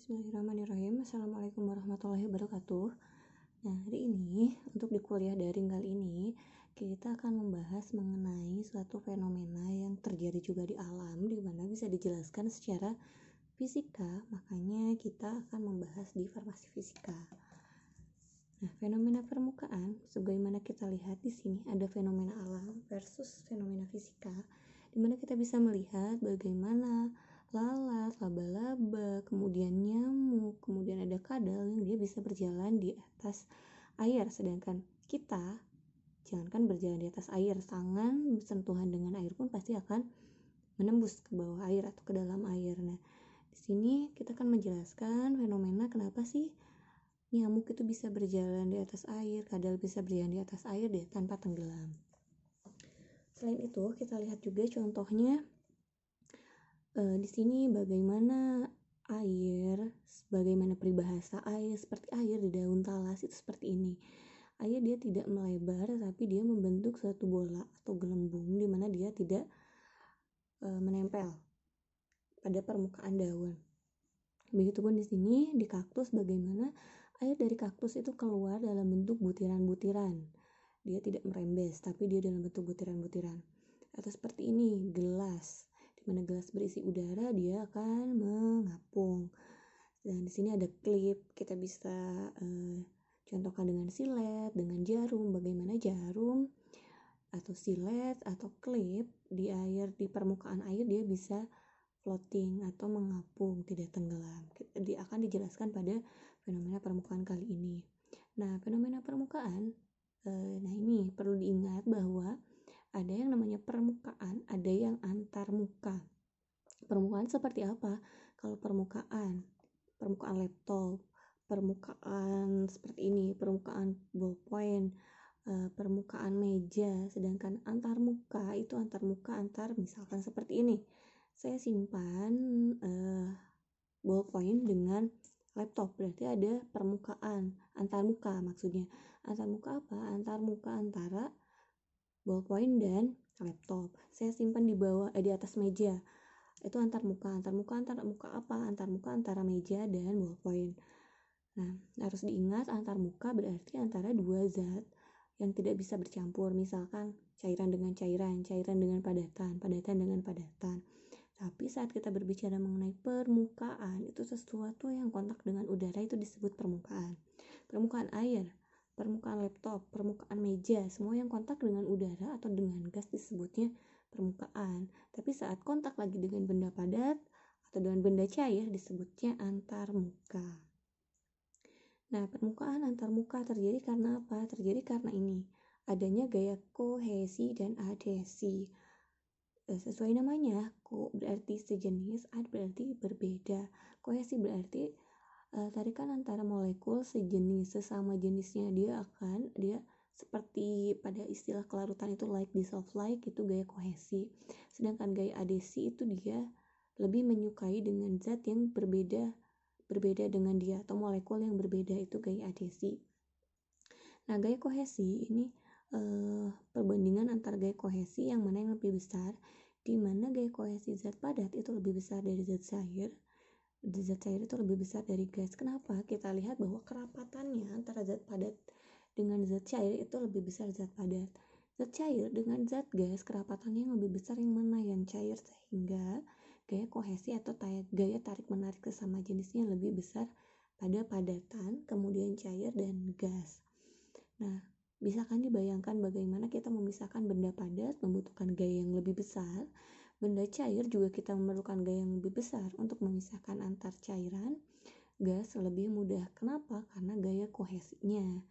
Bismillahirrahmanirrahim. Assalamualaikum warahmatullahi wabarakatuh. Nah, hari ini untuk di kuliah daring kali ini kita akan membahas mengenai suatu fenomena yang terjadi juga di alam, di mana bisa dijelaskan secara fisika. Makanya kita akan membahas di farmasi fisika. Nah, fenomena permukaan, sebagaimana kita lihat di sini ada fenomena alam versus fenomena fisika, di mana kita bisa melihat bagaimana lalat, laba-laba, kemudian nyamuk, kemudian ada kadal yang dia bisa berjalan di atas air, sedangkan kita jangankan berjalan di atas air, tangan bersentuhan dengan air pun pasti akan menembus ke bawah air atau ke dalam air. Nah, di sini kita akan menjelaskan fenomena kenapa sih nyamuk itu bisa berjalan di atas air, kadal bisa berjalan di atas air deh tanpa tenggelam. Selain itu, kita lihat juga contohnya di sini bagaimana air, bagaimana peribahasa air seperti air di daun talas itu seperti ini. Air dia tidak melebar, tapi dia membentuk suatu bola atau gelembung di mana dia tidak menempel pada permukaan daun. Begitupun di sini di kaktus, bagaimana air dari kaktus itu keluar dalam bentuk butiran-butiran. Dia tidak merembes, tapi dia dalam bentuk butiran-butiran. Atau seperti ini, gelas. Di mana gelas berisi udara, dia akan mengapung. Dan di sini ada klip, kita bisa contohkan dengan silet, dengan jarum. Bagaimana jarum atau silet atau klip di air, di permukaan air dia bisa floating atau mengapung, tidak tenggelam. Dia akan dijelaskan pada fenomena permukaan kali ini. Nah, fenomena permukaan, nah ini perlu diingat bahwa ada yang namanya permukaan, ada yang antarmuka. Permukaan seperti apa? Kalau permukaan laptop, permukaan seperti ini, permukaan ballpoint, permukaan meja. Sedangkan antarmuka itu antar misalkan seperti ini. Saya simpan ballpoint dengan laptop, berarti ada permukaan antarmuka. Maksudnya antarmuka apa? Antarmuka antara ballpoint dan laptop. Saya simpan di bawah di atas meja, itu antarmuka apa? Antarmuka antara meja dan ballpoint. Nah, harus diingat antarmuka berarti antara dua zat yang tidak bisa bercampur, misalkan cairan dengan cairan dengan padatan dengan padatan. Tapi saat kita berbicara mengenai permukaan, itu sesuatu yang kontak dengan udara, itu disebut permukaan. Permukaan air, permukaan laptop, permukaan meja, semua yang kontak dengan udara atau dengan gas disebutnya permukaan. Tapi saat kontak lagi dengan benda padat atau dengan benda cair disebutnya antarmuka. Nah, permukaan antarmuka terjadi karena apa? Terjadi karena ini, adanya gaya kohesi dan adhesi. Sesuai namanya, ko berarti sejenis, ad berarti berbeda, kohesi berarti tarikan antara molekul sejenis, sesama jenisnya. Dia seperti pada istilah kelarutan itu like dissolve like, itu gaya kohesi. Sedangkan gaya adhesi itu dia lebih menyukai dengan zat yang berbeda dengan dia atau molekul yang berbeda, itu gaya adhesi. Nah, gaya kohesi ini perbandingan antara gaya kohesi yang mana yang lebih besar, di mana gaya kohesi zat padat itu lebih besar dari zat cair. Zat cair itu lebih besar dari gas. Kenapa? Kita lihat bahwa kerapatannya antara zat padat dengan zat cair itu lebih besar zat padat. Zat cair dengan zat gas kerapatannya yang lebih besar yang mana? Yang cair, sehingga gaya kohesi atau gaya tarik menarik sesama jenisnya lebih besar pada padatan, kemudian cair dan gas. Nah, bisa kan dibayangkan bagaimana kita memisahkan benda padat membutuhkan gaya yang lebih besar, benda cair juga kita memerlukan gaya yang lebih besar untuk memisahkan antar cairan. Gas lebih mudah. Kenapa? Karena gaya kohesinya.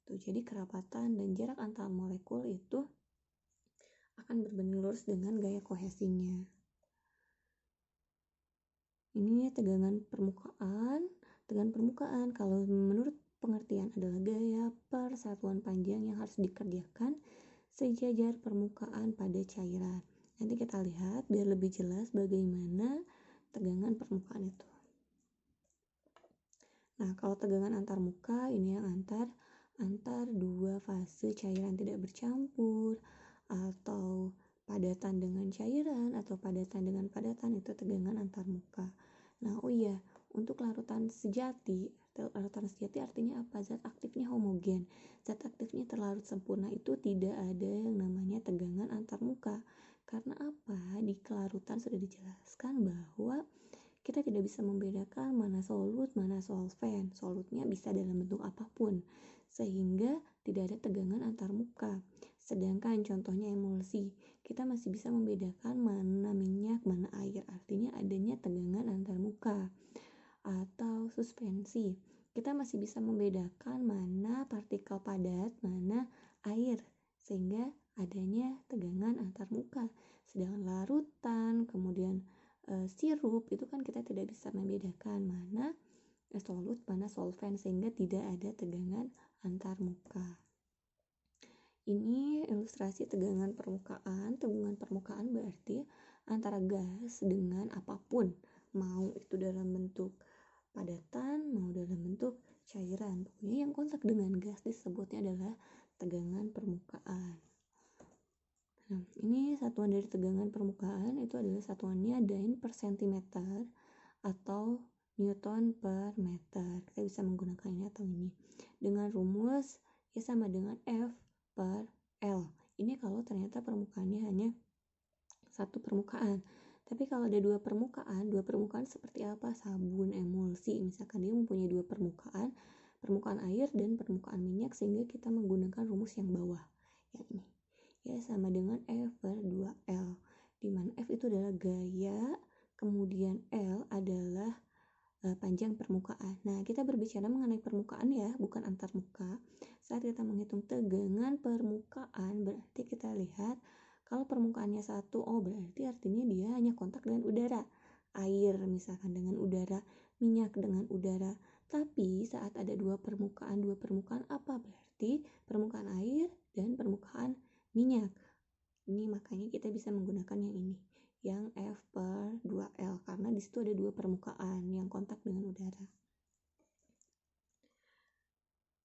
Jadi kerapatan dan jarak antar molekul itu akan berbanding lurus dengan gaya kohesinya. Ini tegangan permukaan. Tegangan permukaan kalau menurut pengertian adalah gaya persatuan panjang yang harus dikerjakan sejajar permukaan pada cairan. Nanti kita lihat biar lebih jelas bagaimana tegangan permukaan itu. Nah, kalau tegangan antarmuka ini yang antar dua fase cairan tidak bercampur, atau padatan dengan cairan atau padatan dengan padatan, itu tegangan antarmuka. Nah, Untuk larutan sejati artinya apa? Zat aktifnya homogen. Zat aktifnya terlarut sempurna itu tidak ada yang namanya tegangan antar muka. Karena apa? Di kelarutan sudah dijelaskan bahwa kita tidak bisa membedakan mana solut, mana solvent. Solutnya bisa dalam bentuk apapun, sehingga tidak ada tegangan antar muka. Sedangkan contohnya emulsi, kita masih bisa membedakan mana minyak, mana air, artinya adanya tegangan antar muka. Atau suspensi, kita masih bisa membedakan mana partikel padat, mana air, sehingga adanya tegangan antar muka. Sedangkan larutan, kemudian sirup, itu kan kita tidak bisa membedakan mana solut, mana solvent, sehingga tidak ada tegangan antar muka. Ini ilustrasi tegangan permukaan. Tegangan permukaan berarti antara gas dengan apapun, mau itu dalam bentuk padatan, mau dalam bentuk cairan. Pokoknya yang kontak dengan gas disebutnya adalah tegangan permukaan. Nah, ini satuan dari tegangan permukaan itu adalah satuannya Dyn per centimeter atau Newton per meter. Kita bisa menggunakan ini atau ini. Dengan rumus ya sama dengan F per L. Ini kalau ternyata permukaannya hanya satu permukaan. Tapi kalau ada dua permukaan seperti apa? Sabun, emulsi. Misalkan dia mempunyai dua permukaan air dan permukaan minyak, sehingga kita menggunakan rumus yang bawah, yang ini. Ya sama dengan F per 2L. Di mana F itu adalah gaya, kemudian L adalah panjang permukaan. Nah, kita berbicara mengenai permukaan ya, bukan antar muka. Saat kita menghitung tegangan permukaan, berarti kita lihat kalau permukaannya satu, berarti artinya dia hanya kontak dengan udara. Air misalkan dengan udara, minyak dengan udara. Tapi saat ada dua permukaan apa? Berarti permukaan air dan permukaan minyak. Ini makanya kita bisa menggunakan yang ini, yang F per 2L, karena di situ ada dua permukaan yang kontak dengan udara.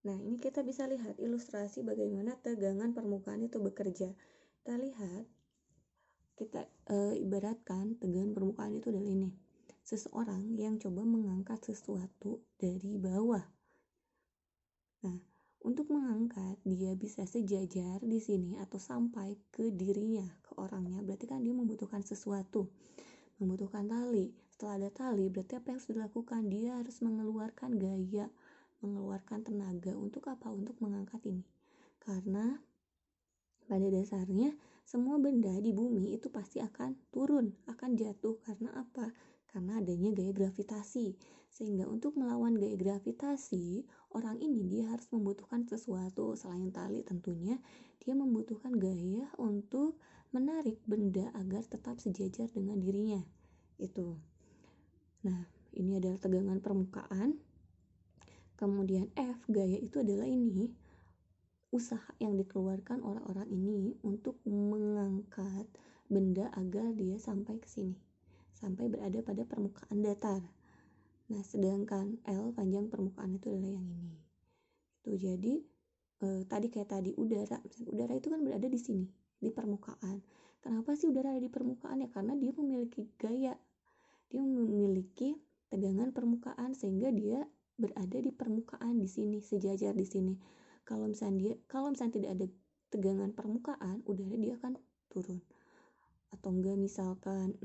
Nah, ini kita bisa lihat ilustrasi bagaimana tegangan permukaan itu bekerja. Kita lihat, kita ibaratkan tegangan permukaan itu adalah ini. Seseorang yang coba mengangkat sesuatu dari bawah. Nah, untuk mengangkat dia bisa sejajar di sini atau sampai ke dirinya, ke orangnya, berarti kan dia membutuhkan sesuatu, membutuhkan tali. Setelah ada tali, berarti apa yang harus dilakukan? Dia harus mengeluarkan gaya, mengeluarkan tenaga. Untuk apa? Untuk mengangkat ini. Karena pada dasarnya semua benda di bumi itu pasti akan turun, akan jatuh. Karena apa? Karena adanya gaya gravitasi. Sehingga untuk melawan gaya gravitasi, orang ini dia harus membutuhkan sesuatu. Selain tali tentunya, dia membutuhkan gaya untuk menarik benda agar tetap sejajar dengan dirinya. Itu. Nah, ini adalah tegangan permukaan. Kemudian F, gaya itu adalah ini, usaha yang dikeluarkan oleh orang ini untuk mengangkat benda agar dia sampai ke sini, sampai berada pada permukaan datar. Nah, sedangkan L, panjang permukaan itu adalah yang ini. Itu jadi tadi kayak tadi udara itu kan berada di sini, di permukaan. Kenapa sih udara ada di permukaan? Ya karena dia memiliki gaya, dia memiliki tegangan permukaan, sehingga dia berada di permukaan di sini, sejajar di sini. Kalau misalnya tidak ada tegangan permukaan, udara dia akan turun. Atau enggak misalkan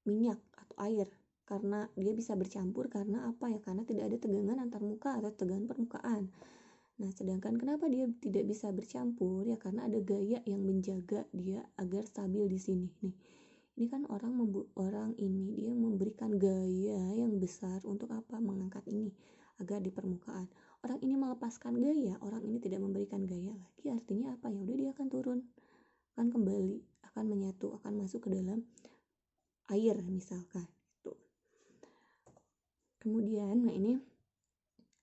minyak atau air, karena dia bisa bercampur karena apa ya? Karena tidak ada tegangan antar muka atau tegangan permukaan. Nah, sedangkan kenapa dia tidak bisa bercampur? Ya karena ada gaya yang menjaga dia agar stabil di sini. Nih, ini kan orang ini dia memberikan gaya yang besar untuk apa? Mengangkat ini agar di permukaan. Orang ini melepaskan gaya, orang ini tidak memberikan gaya lagi, artinya apa? Ya udah dia akan turun, akan kembali, akan menyatu, akan masuk ke dalam air misalkan itu. Kemudian, nah ini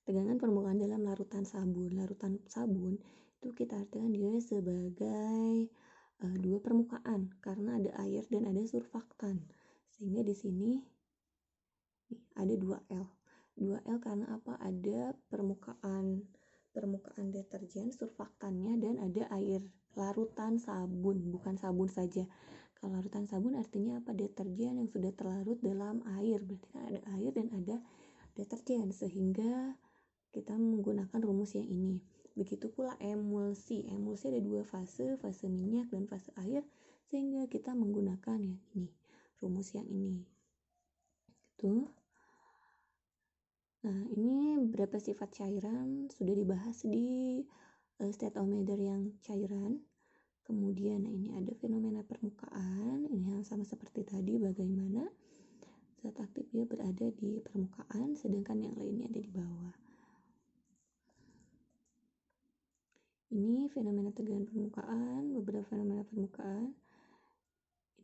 tegangan permukaan dalam larutan sabun. Larutan sabun itu kita artikan dia sebagai dua permukaan karena ada air dan ada surfaktan. Sehingga di sini ada 2L. 2L karena apa? Ada permukaan deterjen, surfaktannya, dan ada air. Larutan sabun, bukan sabun saja. Kalau larutan sabun artinya apa? Deterjen yang sudah terlarut dalam air. Berarti kan ada air dan ada deterjen, sehingga kita menggunakan rumus yang ini. Begitu pula emulsi. Emulsi ada dua fase minyak dan fase air, sehingga kita menggunakan yang ini, rumus yang ini. Tuh. Nah, ini beberapa sifat cairan sudah dibahas di state of matter yang cairan. Kemudian ini ada fenomena permukaan, ini yang sama seperti tadi, bagaimana zat aktif dia berada di permukaan sedangkan yang lainnya ada di bawah. Ini fenomena tegangan permukaan, beberapa fenomena permukaan.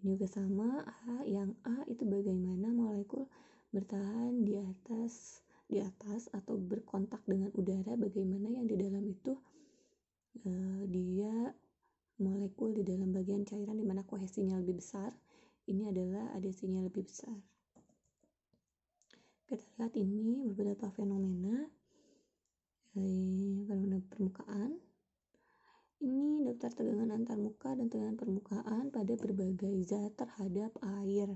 Ini juga sama, yang A itu bagaimana molekul bertahan di atas atau berkontak dengan udara, bagaimana yang di dalam itu dia molekul di dalam bagian cairan di mana kohesinya lebih besar, ini adalah adesinya lebih besar. Kita lihat ini beberapa fenomena permukaan. Ini daftar tegangan antarmuka dan tegangan permukaan pada berbagai zat terhadap air.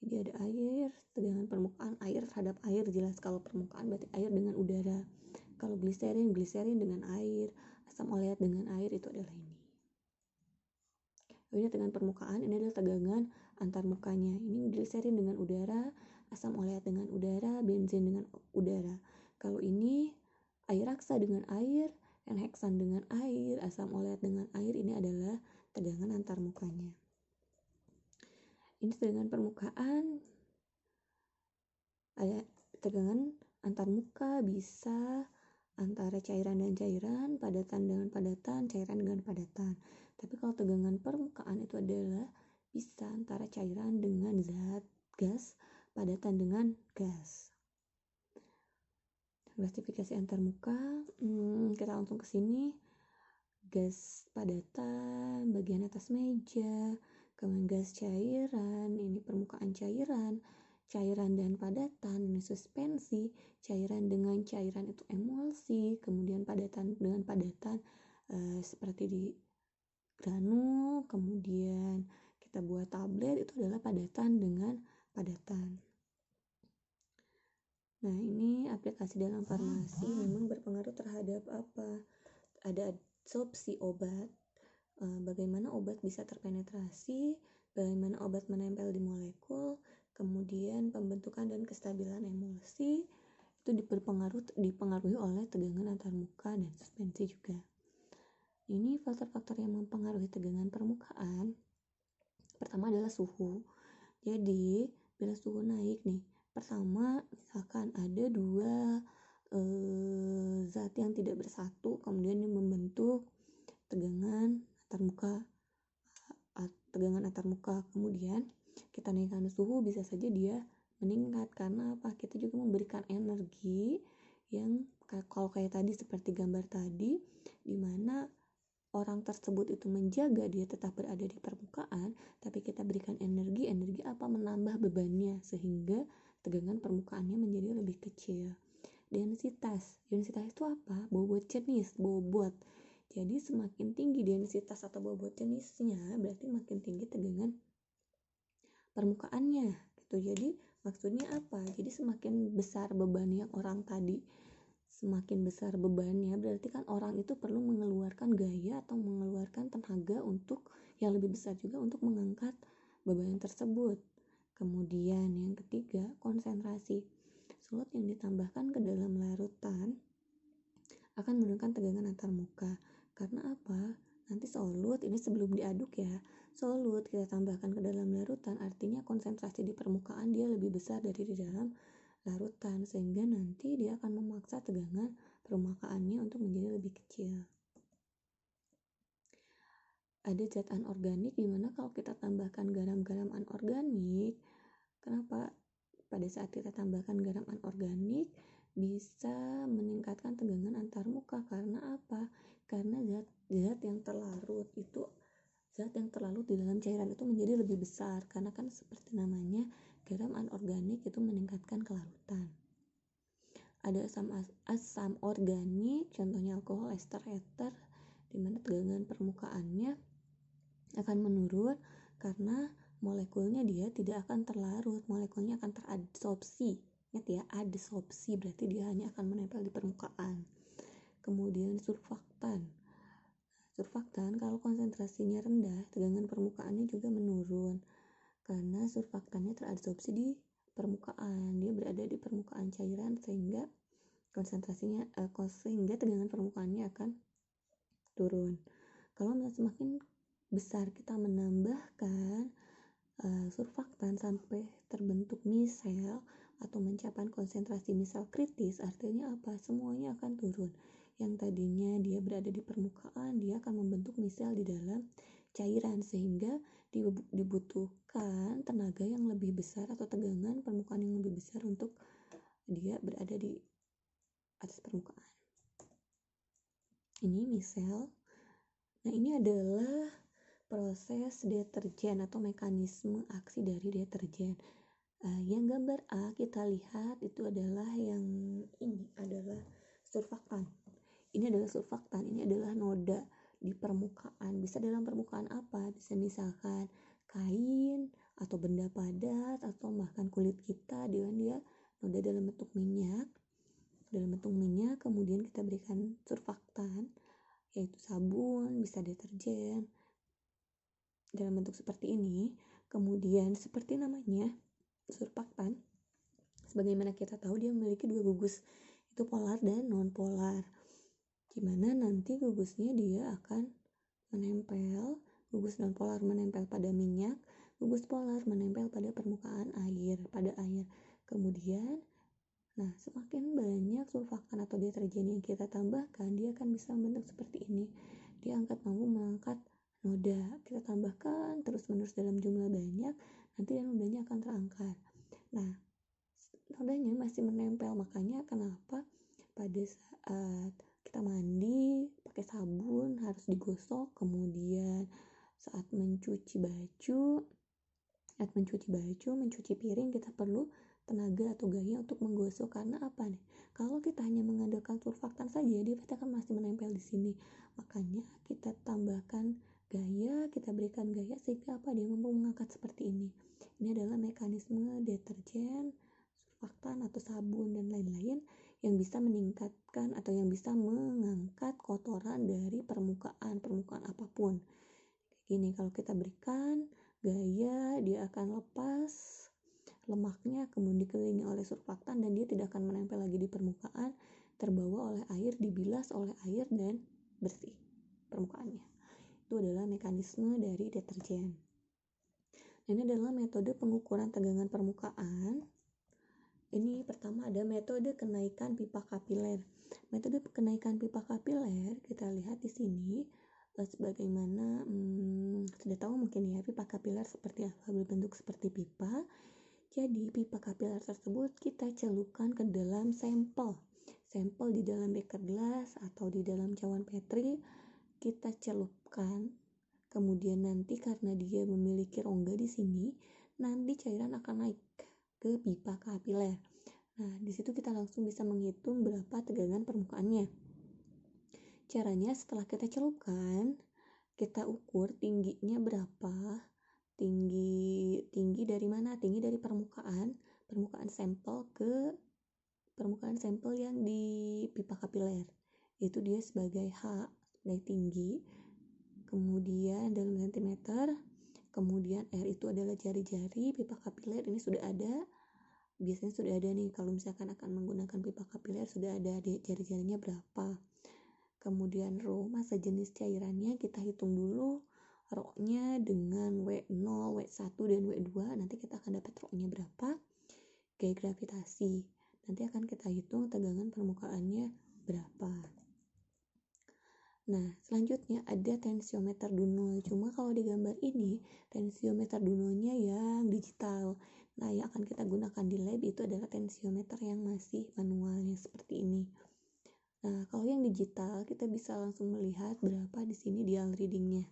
Jadi ada air, tegangan permukaan air terhadap air, jelas kalau permukaan berarti air dengan udara. Kalau gliserin dengan air, asam oleat dengan air, itu adalah ini. Ini tegangan permukaan, ini adalah tegangan antarmukanya. Ini gliserin dengan udara, asam oleat dengan udara, benzen dengan udara. Kalau ini air raksa dengan air, N-heksan dengan air, asam oleat dengan air, ini adalah tegangan antarmukanya. Ini tegangan permukaan, ada tegangan antarmuka bisa antara cairan dan cairan, padatan dengan padatan, cairan dengan padatan. Tapi kalau tegangan permukaan itu adalah bisa antara cairan dengan zat, gas, padatan dengan gas. Klasifikasi antarmuka, kita langsung ke sini. Gas padatan bagian atas meja, kemudian gas cairan, ini permukaan cairan, cairan dan padatan ini suspensi, cairan dengan cairan itu emulsi, kemudian padatan dengan padatan seperti di granul, kemudian kita buat tablet, itu adalah padatan dengan padatan. Nah, ini aplikasi dalam farmasi memang berpengaruh terhadap apa? Ada absorpsi obat, bagaimana obat bisa terpenetrasi, bagaimana obat menempel di molekul, kemudian pembentukan dan kestabilan emulsi, itu dipengaruhi oleh tegangan antarmuka dan suspensi juga. Ini faktor-faktor yang mempengaruhi tegangan permukaan. Pertama adalah suhu. Jadi bila suhu naik nih, pertama misalkan ada dua zat yang tidak bersatu, kemudian ini membentuk tegangan antarmuka, kemudian kita naikkan suhu, bisa saja dia meningkat karena apa? Kita juga memberikan energi yang kalau kayak tadi seperti gambar tadi, di mana orang tersebut itu menjaga dia tetap berada di permukaan, tapi kita berikan energi apa? Menambah bebannya sehingga tegangan permukaannya menjadi lebih kecil. Densitas itu apa? Bobot jenis, bobot. Jadi semakin tinggi densitas atau bobot jenisnya, berarti makin tinggi tegangan permukaannya gitu. Jadi maksudnya apa? Jadi semakin besar beban yang orang tadi, semakin besar bebannya, berarti kan orang itu perlu mengeluarkan gaya atau mengeluarkan tenaga untuk yang lebih besar juga untuk mengangkat beban tersebut. Kemudian yang ketiga, konsentrasi. Solut yang ditambahkan ke dalam larutan akan menurunkan tegangan antarmuka. Karena apa? Nanti solut ini sebelum diaduk ya, solut kita tambahkan ke dalam larutan, artinya konsentrasi di permukaan dia lebih besar dari di dalam larutan, sehingga nanti dia akan memaksa tegangan permukaannya untuk menjadi lebih kecil. Ada zat anorganik, dimana kalau kita tambahkan garam-garam anorganik, kenapa pada saat kita tambahkan garam anorganik bisa meningkatkan tegangan antarmuka? Karena apa? Karena zat yang terlarut di dalam cairan itu menjadi lebih besar, karena kan seperti namanya, garam anorganik itu meningkatkan kelarutan. Ada asam organik, contohnya alkohol ester, di mana tegangan permukaannya akan menurun karena molekulnya dia tidak akan terlarut, molekulnya akan teradsorpsi. Ingat ya, adsorpsi berarti dia hanya akan menempel di permukaan. Kemudian surfaktan kalau konsentrasinya rendah, tegangan permukaannya juga menurun karena surfaktannya teradsorpsi di permukaan, dia berada di permukaan cairan sehingga konsentrasinya sehingga tegangan permukaannya akan turun. Kalau semakin besar kita menambahkan surfaktan sampai terbentuk misel atau mencapai konsentrasi misel kritis, artinya apa? Semuanya akan turun. Yang tadinya dia berada di permukaan, dia akan membentuk misel di dalam cairan sehingga dibutuhkan tenaga yang lebih besar atau tegangan permukaan yang lebih besar untuk dia berada di atas permukaan. Ini misel. Nah, ini adalah proses deterjen atau mekanisme aksi dari deterjen. Yang gambar A kita lihat itu adalah yang ini adalah surfaktan. Ini adalah surfaktan, ini adalah noda di permukaan. Bisa dalam permukaan apa? Bisa misalkan kain atau benda padat atau bahkan kulit kita dengan dia noda dalam bentuk minyak. Dalam bentuk minyak kemudian kita berikan surfaktan yaitu sabun, bisa deterjen dalam bentuk seperti ini. Kemudian seperti namanya surfaktan, sebagaimana kita tahu dia memiliki dua gugus, itu polar dan non polar, dimana nanti gugusnya dia akan menempel, gugus non polar menempel pada minyak, gugus polar menempel pada permukaan air, pada air. Kemudian semakin banyak surfaktan atau deterjen yang kita tambahkan, dia akan bisa membentuk seperti ini. Dia mampu mengangkat noda. Kita tambahkan terus-menerus dalam jumlah banyak, nanti nodanya akan terangkat. Nodanya masih menempel, makanya kenapa pada saat kita mandi pakai sabun harus digosok, kemudian saat mencuci baju, mencuci piring kita perlu tenaga atau gaya untuk menggosok. Karena apa nih? Kalau kita hanya mengandalkan surfaktan saja, dia pasti akan masih menempel di sini. Makanya kita tambahkan gaya, kita berikan gaya sehingga apa? Dia mampu mengangkat seperti ini. Ini adalah mekanisme deterjen, surfaktan atau sabun dan lain-lain yang bisa meningkatkan atau yang bisa mengangkat kotoran dari permukaan apapun. Gini, kalau kita berikan gaya, dia akan lepas lemaknya, kemudian dikelilingi oleh surfaktan dan dia tidak akan menempel lagi di permukaan, terbawa oleh air, dibilas oleh air dan bersih permukaannya. Itu adalah mekanisme dari deterjen. Ini adalah metode pengukuran tegangan permukaan. Ini pertama ada metode kenaikan pipa kapiler. Metode kenaikan pipa kapiler kita lihat di sini sebagaimana sudah tahu mungkin ya pipa kapiler seperti apa, berbentuk seperti pipa. Jadi pipa kapiler tersebut kita celupkan ke dalam sampel di dalam beker gelas atau di dalam cawan petri, kita celupkan. Kemudian nanti karena dia memiliki rongga di sini, nanti cairan akan naik ke pipa kapiler. Di situ kita langsung bisa menghitung berapa tegangan permukaannya. Caranya setelah kita celupkan, kita ukur tingginya berapa. Tinggi dari mana? Tinggi dari permukaan sampel ke permukaan sampel yang di pipa kapiler. Itu dia sebagai H, sebagai tinggi. Kemudian dalam sentimeter. Kemudian R itu adalah jari-jari pipa kapiler. Ini sudah ada. Biasanya sudah ada nih kalau misalkan akan menggunakan pipa kapiler, sudah ada jari-jarinya berapa. Kemudian rho, massa jenis cairannya kita hitung dulu. Rho-nya dengan W0, W1, dan W2, nanti kita akan dapat rho-nya berapa. Gaya gravitasi, nanti akan kita hitung tegangan permukaannya berapa. Selanjutnya ada tensiometer Duno. Cuma kalau di gambar ini, tensiometer Dunonya yang digital. Yang akan kita gunakan di lab itu adalah tensiometer yang masih manualnya seperti ini. Kalau yang digital, kita bisa langsung melihat berapa di sini dial readingnya.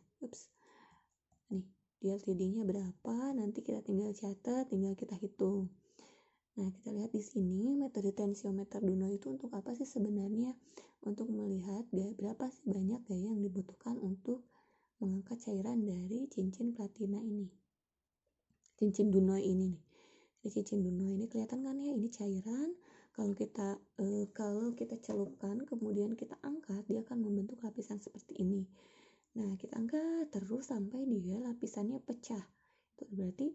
Dial readingnya berapa, nanti kita tinggal catat, tinggal kita hitung. Kita lihat di sini metode tensiometer Duno itu untuk apa sih sebenarnya? Untuk melihat berapa sih banyak gaya yang dibutuhkan untuk mengangkat cairan dari cincin platina ini. cincin Dunoy ini nih. Di cincin Dunoy ini kelihatan kan ya, ini cairan. Kalau kita celupkan kemudian kita angkat, dia akan membentuk lapisan seperti ini. Nah, kita angkat terus sampai dia lapisannya pecah. Itu berarti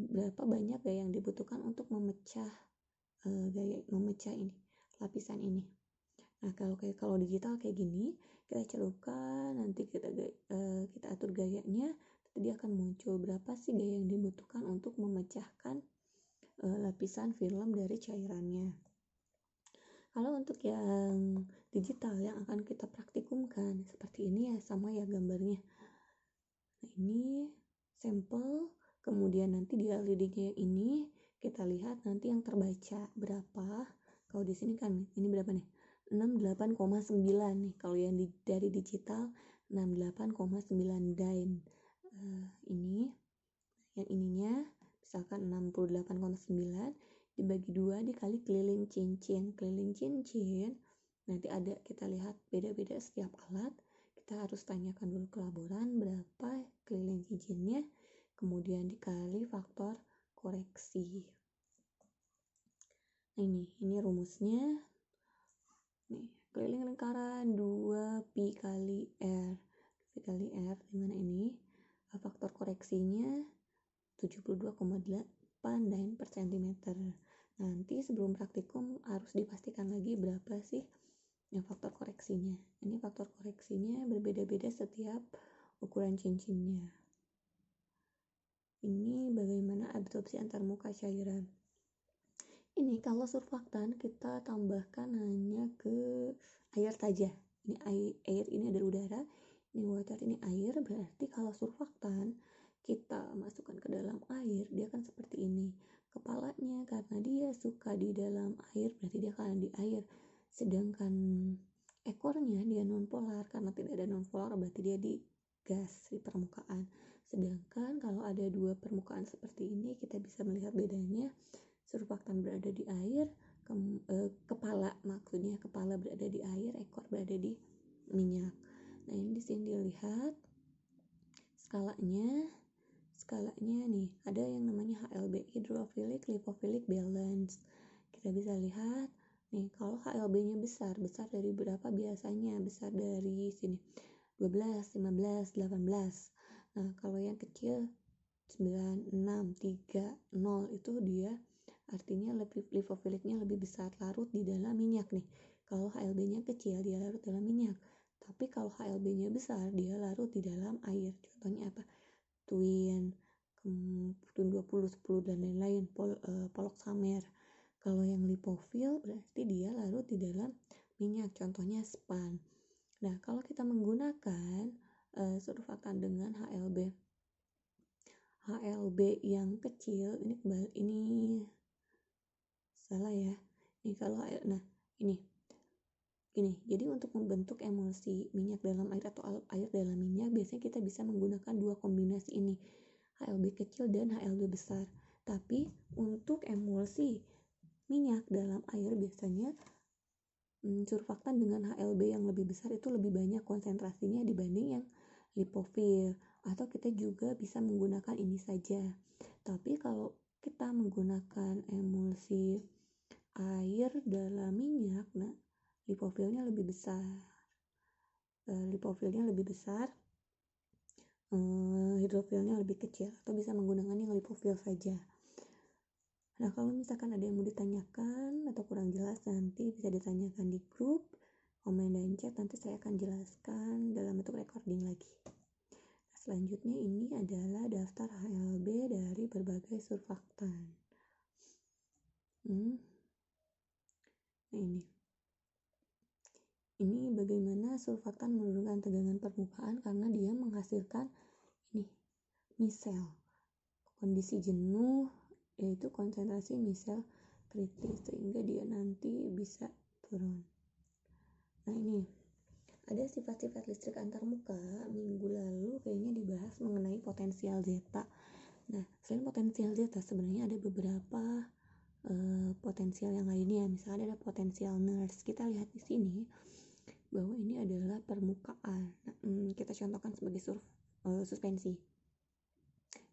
berapa banyak gaya yang dibutuhkan untuk memecah ini lapisan ini. Nah, kalau digital kayak gini, kita celupkan, nanti kita atur gayanya, nanti dia akan muncul berapa sih gaya yang dibutuhkan untuk memecahkan lapisan film dari cairannya. Kalau untuk yang digital yang akan kita praktikumkan seperti ini ya, sama ya gambarnya. Nah, ini sampel, kemudian nanti di LED-nya yang ini kita lihat nanti yang terbaca berapa. Kalau di sini kan ini berapa nih? 68,9 nih. Kalau yang dari digital 68,9 dyne. Ini yang ininya misalkan 68,9 dibagi 2 dikali keliling cincin nanti ada, kita lihat beda-beda setiap alat. Kita harus tanyakan dulu ke laboran berapa keliling cincinnya, kemudian dikali faktor koreksi. Nah, ini rumusnya nih, keliling lingkaran 2pi kali r, dimana ini faktor koreksinya 72,8 dyne per centimeter. Nanti sebelum praktikum harus dipastikan lagi berapa sih yang faktor koreksinya. Ini faktor koreksinya berbeda-beda setiap ukuran cincinnya. Ini bagaimana absorpsi antarmuka cairan. Ini kalau surfaktan kita tambahkan hanya ke air saja. Ini air ini adalah udara, ini water, ini air. Berarti kalau surfaktan kita masukkan ke dalam air, dia akan seperti ini. Kepalanya karena dia suka di dalam air, berarti dia akan di air. Sedangkan ekornya dia nonpolar, karena tidak ada nonpolar berarti dia di gas, di permukaan. Sedangkan kalau ada dua permukaan seperti ini, kita bisa melihat bedanya. Surfaktan berada di air, kepala berada di air, ekor berada di minyak. Nah, ini di sini dilihat skalanya nih, ada yang namanya HLB, hydrophilic lipophilic balance. Kita bisa lihat nih, kalau HLB-nya besar dari berapa biasanya? Besar dari sini 12, 15, 18. Nah, kalau yang kecil 9, 6, 3, 0 itu dia artinya lipophilicnya lebih besar, larut di dalam minyak nih. Kalau HLB-nya kecil, dia larut dalam minyak. Tapi kalau HLB-nya besar, dia larut di dalam air. Contohnya apa? Twin 20, 10 dan lain-lain, poloksamer. Kalau yang lipofil berarti dia larut di dalam minyak. Contohnya span. Nah, kalau kita menggunakan surfaktan dengan HLB yang kecil, ini salah ya. Ini kalau ini. Jadi untuk membentuk emulsi minyak dalam air atau air dalam minyak, biasanya kita bisa menggunakan dua kombinasi ini, HLB kecil dan HLB besar. Tapi untuk emulsi minyak dalam air biasanya surfaktan dengan HLB yang lebih besar itu lebih banyak konsentrasinya dibanding yang lipofil. Atau kita juga bisa menggunakan ini saja. Tapi kalau kita menggunakan emulsi air dalam minyak, nah lipofilnya lebih besar. Hidrofilnya lebih kecil, atau bisa menggunakan yang lipofil saja. Nah, kalau misalkan ada yang mau ditanyakan atau kurang jelas, nanti bisa ditanyakan di grup, komen dan chat, nanti saya akan jelaskan dalam bentuk recording lagi. Nah, selanjutnya ini adalah daftar HLB dari berbagai surfaktan. Nah, ini bagaimana surfaktan menurunkan tegangan permukaan karena dia menghasilkan ini misel. Kondisi jenuh yaitu konsentrasi misel kritis sehingga dia nanti bisa turun. Nah, ini ada sifat-sifat listrik antarmuka. Minggu lalu kayaknya dibahas mengenai potensial zeta. Nah, selain potensial zeta sebenarnya ada beberapa potensial yang lainnya. Misalnya ada potensial nurse. Kita lihat di sini bahwa ini adalah permukaan. Nah, kita contohkan sebagai suspensi.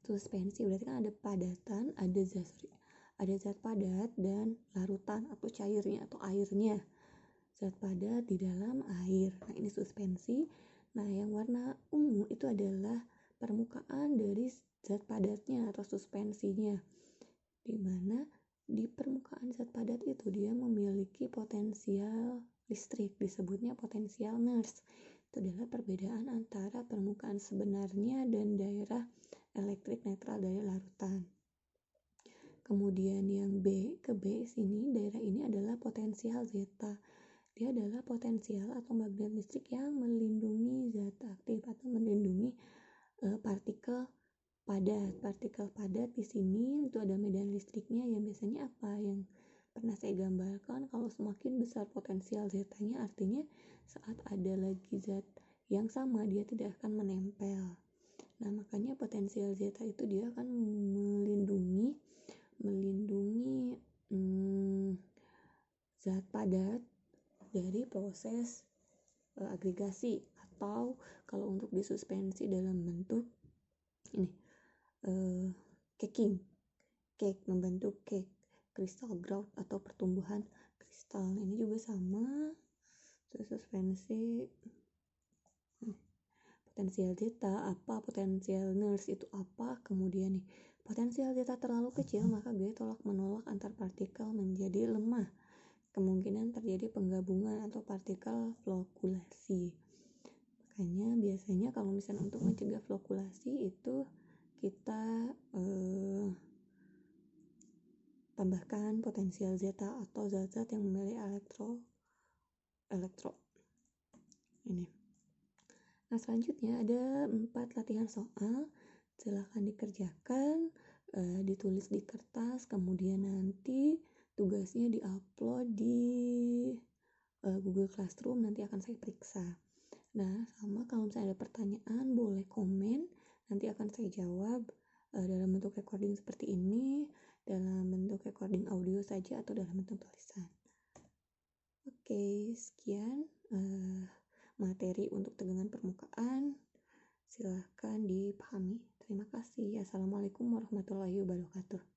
Suspensi berarti kan ada padatan, ada zat padat dan larutan atau cairnya atau airnya. Zat padat di dalam air. Nah, ini suspensi. Nah, yang warna ungu itu adalah permukaan dari zat padatnya atau suspensinya. Di mana di permukaan zat padat itu dia memiliki potensial listrik, disebutnya potensial nurse. Itu adalah perbedaan antara permukaan sebenarnya dan daerah elektrik netral dari larutan. Kemudian yang B ke B sini, daerah ini adalah potensial zeta. Dia adalah potensial atau magnet listrik yang melindungi zat aktif atau melindungi partikel padat. Partikel padat di sini itu ada medan listriknya yang biasanya apa yang pernah saya gambarkan, kalau semakin besar potensial zetanya artinya saat ada lagi zat yang sama dia tidak akan menempel. Nah, makanya potensial zeta itu dia akan melindungi zat padat dari proses agregasi, atau kalau untuk disuspensi dalam bentuk ini membentuk cake, crystal growth atau pertumbuhan kristal. Ini juga sama, suspensi potensial zeta apa, potensial nurse itu apa. Kemudian nih, potensial zeta terlalu kecil maka gaya tolak menolak antar partikel menjadi lemah, kemungkinan terjadi penggabungan atau partikel flokulasi. Makanya biasanya kalau misalnya untuk mencegah flokulasi itu kita tambahkan potensial zeta atau zat-zat yang memiliki elektro ini. Nah, selanjutnya ada 4 latihan soal, silahkan dikerjakan, ditulis di kertas, kemudian nanti tugasnya diupload di Google Classroom, nanti akan saya periksa. Nah, sama kalau misalnya ada pertanyaan boleh komen, nanti akan saya jawab dalam bentuk recording seperti ini, dalam bentuk recording audio saja atau dalam bentuk tulisan. Oke, sekian materi untuk tegangan permukaan. Silahkan dipahami. Terima kasih. Assalamualaikum warahmatullahi wabarakatuh.